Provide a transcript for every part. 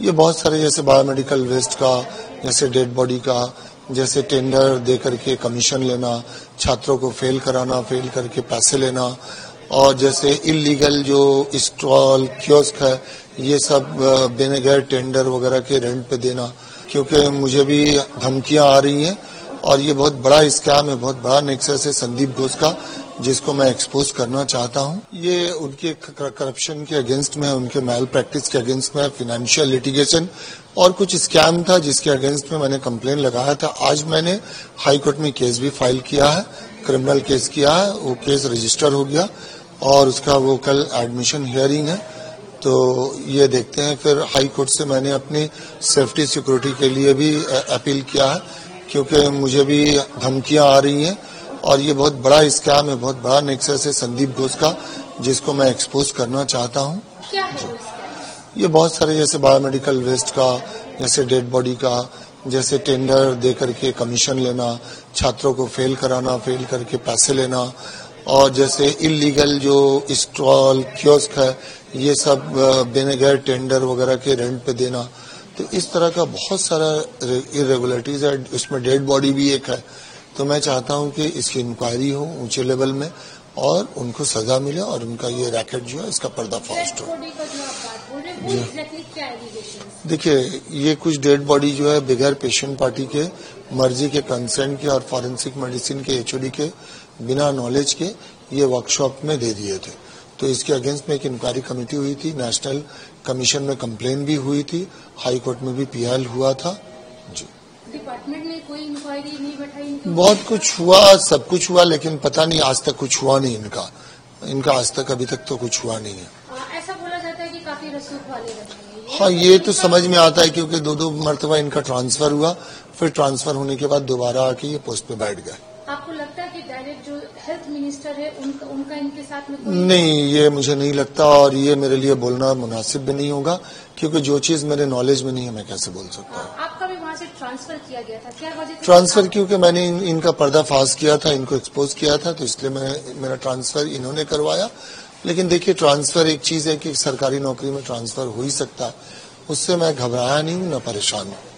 ये बहुत सारे जैसे बायोमेडिकल वेस्ट का, जैसे डेड बॉडी का, जैसे टेंडर दे करके कमीशन लेना, छात्रों को फेल कराना, फेल करके पैसे लेना, और जैसे इलीगल जो स्टॉल कियोस्क है ये सब बिना गैर टेंडर वगैरह के रेंट पे देना, क्योंकि मुझे भी धमकियां आ रही हैं और ये बहुत बड़ा स्कैम है, बहुत बड़ा नेक्सस है संदीप घोष का, जिसको मैं एक्सपोज करना चाहता हूं। ये उनके करप्शन के अगेंस्ट में, उनके मैल प्रैक्टिस के अगेंस्ट में, फाइनेंशियल लिटिगेशन और कुछ स्कैम था जिसके अगेंस्ट में मैंने कंप्लेन लगाया था। आज मैंने हाई कोर्ट में केस भी फाइल किया है, क्रिमिनल केस किया है, वो केस रजिस्टर हो गया और उसका वो कल एडमिशन हियरिंग है। तो ये देखते हैं, फिर हाई कोर्ट से मैंने अपनी सेफ्टी सिक्योरिटी के लिए भी अपील किया है, क्योंकि मुझे भी धमकियां आ रही हैं और ये बहुत बड़ा स्कैम है, बहुत बड़ा नेक्सस है संदीप घोष का, जिसको मैं एक्सपोज करना चाहता हूं। क्या है ये बहुत सारे जैसे बायोमेडिकल वेस्ट का, जैसे डेड बॉडी का, जैसे टेंडर दे करके कमीशन लेना, छात्रों को फेल कराना, फेल करके पैसे लेना, और जैसे इलीगल जो स्टॉल कियोस्क है ये सब बिना गैर टेंडर वगैरह के रेंट पे देना। तो इस तरह का बहुत सारा इरेगुलरिटीज है, उसमें डेड बॉडी भी एक है। तो मैं चाहता हूं कि इसकी इंक्वायरी हो ऊंचे लेवल में और उनको सजा मिले और उनका ये रैकेट जो है इसका पर्दाफाश हो। देखिए, ये कुछ डेड बॉडी जो है बगैर पेशेंट पार्टी के, मर्जी के, कंसेंट के और फॉरेंसिक मेडिसिन के एचओडी के बिना नॉलेज के ये वर्कशॉप में दे दिए थे। तो इसके अगेंस्ट में एक इंक्वायरी कमेटी हुई थी, नेशनल कमीशन में कंप्लेन भी हुई थी, हाई कोर्ट में भी पीएल हुआ था। जी, डिपार्टमेंट ने कोई इंक्वायरी नहीं बैठाई? बहुत कुछ हुआ, सब कुछ हुआ, लेकिन पता नहीं आज तक कुछ हुआ नहीं इनका आज तक अभी तक तो कुछ हुआ नहीं है। ऐसा बोला जाता है कि काफी रसूख वाले रहते हैं। हाँ, ये तो समझ में आता है, क्योंकि दो मरतबा इनका ट्रांसफर हुआ, फिर ट्रांसफर होने के बाद दोबारा आके ये पोस्ट पे बैठ गए। आपको लगता है कि डायरेक्ट जो हेल्थ मिनिस्टर है उनका इनके साथ में कोई? नहीं, ये मुझे नहीं लगता और ये मेरे लिए बोलना मुनासिब भी नहीं होगा, क्योंकि जो चीज मेरे नॉलेज में नहीं है मैं कैसे बोल सकता हूँ। आपका भी वहाँ से ट्रांसफर किया गया था, क्या वजह थी? ट्रांसफर क्योंकि मैंने इनका पर्दाफाश किया था, इनको एक्सपोज किया था, तो इसलिए मेरा ट्रांसफर इन्होंने करवाया। लेकिन देखिए, ट्रांसफर एक चीज है कि सरकारी नौकरी में ट्रांसफर हो ही सकता है, उससे मैं घबराया नहीं हूँ, न परेशान हूँ।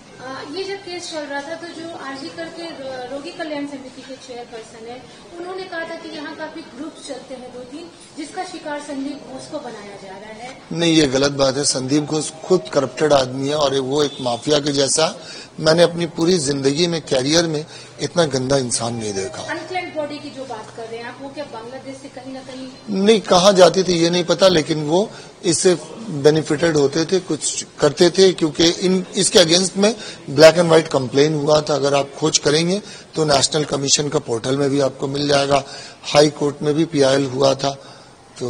ये जब केस चल रहा था तो जो आरजी करके रोगी कल्याण समिति के चेयरपर्सन है, उन्होंने कहा था कि यहाँ काफी ग्रुप चलते हैं 2-3, जिसका शिकार संदीप घोष को बनाया जा रहा है। नहीं, ये गलत बात है। संदीप घोष खुद करप्टेड आदमी है और वो एक माफिया के जैसा। मैंने अपनी पूरी जिंदगी में, कैरियर में इतना गंदा इंसान नहीं देखा। अनक्लेम्ड बॉडी की जो बात कर रहे हैं आप, वो क्या बांग्लादेश से कहीं न कहीं? नहीं, कहाँ जाती थी ये नहीं पता, लेकिन वो इससे बेनिफिटेड होते थे, कुछ करते थे, क्योंकि इसके अगेंस्ट में ब्लैक एंड व्हाइट कंप्लेन हुआ था। अगर आप खोज करेंगे तो नेशनल कमीशन का पोर्टल में भी आपको मिल जाएगा, हाई कोर्ट में भी पीआईएल हुआ था। तो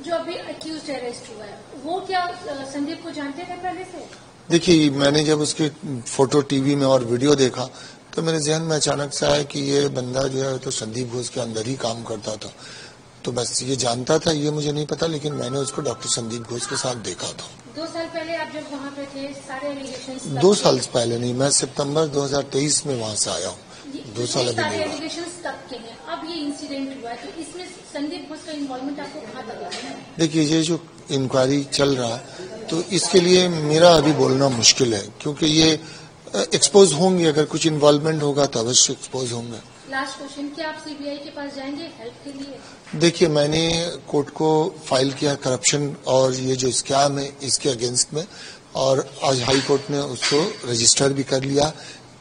जो अभी अक्यूज्ड अरेस्ट हुआ है, वो क्या संदीप को जानते थे पहले से? देखिए, मैंने जब उसके फोटो टीवी में और वीडियो देखा तो मेरे जहन में अचानक से आया कि ये बंदा जो है तो संदीप घोष के अंदर ही काम करता था। तो बस ये जानता था, ये मुझे नहीं पता, लेकिन मैंने उसको डॉक्टर संदीप घोष के साथ देखा था। 2 साल पहले आप जब वहाँ पे थे, सारे एलिगेशंस 2 साल पहले नहीं, मैं सितंबर 2023 में वहाँ से आया हूँ। 2 साल अभी सारे नहीं हुआ। एलिगेशंस तब के हैं, अब ये इंसिडेंट हुआ है, तो इसमें संदीप घोष का इन्वॉल्वमेंट आपको कहाँ तक लगा है? देखिए, ये जो इंक्वायरी चल रहा है तो इसके लिए मेरा अभी बोलना मुश्किल है, क्योंकि ये एक्सपोज होंगे, अगर कुछ इन्वॉल्वमेंट होगा तो अवश्य एक्सपोज होंगे। लास्ट क्वेश्चन, क्या आप सीबीआई के पास जाएंगे हेल्प के लिए? देखिए, मैंने कोर्ट को फाइल किया करप्शन और ये जो स्कैम है इसके अगेंस्ट में, और आज हाई कोर्ट ने उसको रजिस्टर भी कर लिया।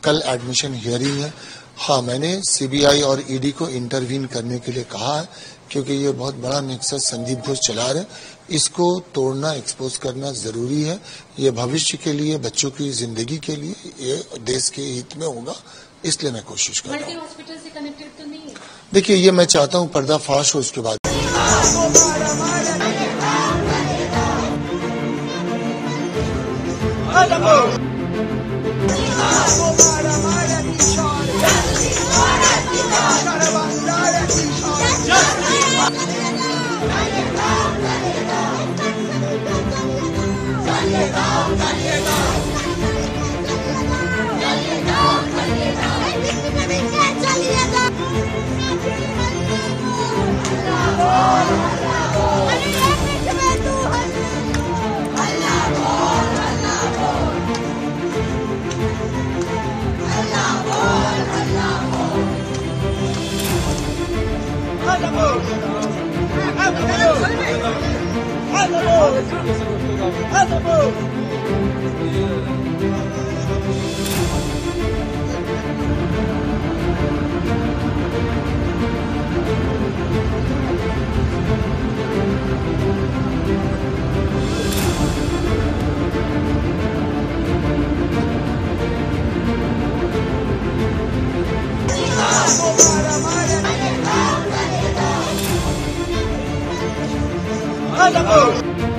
कल एडमिशन हियरिंग है। हाँ, मैंने सीबीआई और ईडी को इंटरवीन करने के लिए कहा है, क्योंकि ये बहुत बड़ा नेक्सस संदीप घोष चला रहे, इसको तोड़ना, एक्सपोज करना जरूरी है। ये भविष्य के लिए, बच्चों की जिंदगी के लिए, ये देश के हित में होगा, इसलिए मैं कोशिश कर रहा हूँ। मल्टी हॉस्पिटल से कनेक्टेड तो नहीं है? देखिए, ये मैं चाहता हूँ पर्दाफाश हो उसके बाद।